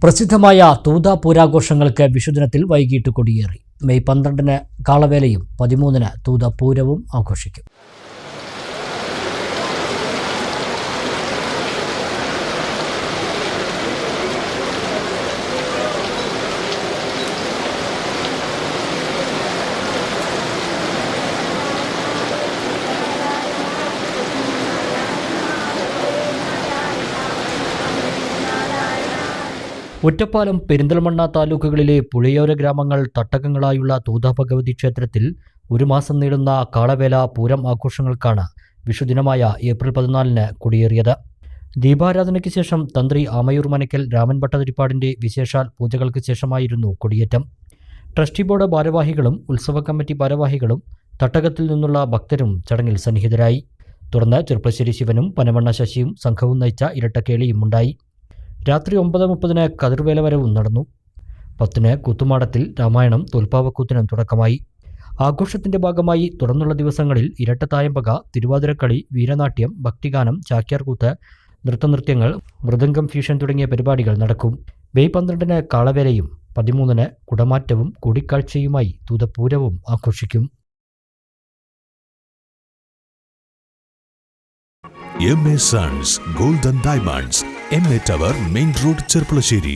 പ്രസിദ്ധമായ തൂത പൂരാഘോഷങ്ങൾക്ക് വിഷുദിനത്തിൽ വൈകിട്ട് കൊടിയേറി. മെയ് 12 കാളവേലയും 13 തൂത പൂരവും ആഘോഷിക്കും. ഒറ്റപ്പാലം, പെരിന്തൽമണ്ണ താലൂക്കുകളിലെ പുഴയോര ഗ്രാമങ്ങൾ തട്ടകങ്ങളായുള്ള തൂത ഭഗവതി ക്ഷേത്രത്തിൽ ഒരു മാസം നീളുന്ന കാളവേല പൂരം ആഘോഷങ്ങൾക്കാണ് വിഷുദിനമായ ഏപ്രിൽ 14 കൊടിയേറിയത്. ദീപാരാധനയ്ക്ക് ശേഷം തന്ത്രി ആമയൂർ മനക്കൽ രാമൻ ഭട്ടതിരിപ്പാടിൻ്റെ വിശേഷാൽ പൂജകൾക്ക് ശേഷമായിരുന്നു കൊടിയേറ്റം. ട്രസ്റ്റി ബോർഡ് ഭാരവാഹികളും ഉത്സവ കമ്മിറ്റി ഭാരവാഹികളും തട്ടകത്തിൽ നിന്നുള്ള ഭക്തരും ചടങ്ങിൽ സന്നിഹിതരായി. തുടർന്ന് ചെർപ്പശ്ശേരി ശിവനും പനമണ്ണ ശശിയും സംഘവും നയിച്ച ഇരട്ടക്കേളിയും ഉണ്ടായി. രാത്രി 9:30 കതിർവേല വരവും നടന്നു. 10 കൂത്തുമാടത്തിൽ രാമായണം തോൽപ്പാവക്കൂത്തിനും തുടക്കമായി. ആഘോഷത്തിന്റെ ഭാഗമായി തുടർന്നുള്ള ദിവസങ്ങളിൽ ഇരട്ടത്തായമ്പക, തിരുവാതിരക്കളി, വീരനാട്യം, ഭക്തിഗാനം, ചാക്യാർകൂത്ത്, നൃത്തനൃത്യങ്ങൾ, മൃദംഗം ഫ്യൂഷൻ തുടങ്ങിയ പരിപാടികൾ നടക്കും. മെയ് 12 കാളവേലയും 13 കുടമാറ്റവും കൂടിക്കാഴ്ചയുമായി തൂതപൂരവും ആഘോഷിക്കും. MA Sons Gold and Diamonds, MA Tower, Main Road, Cherpulassery.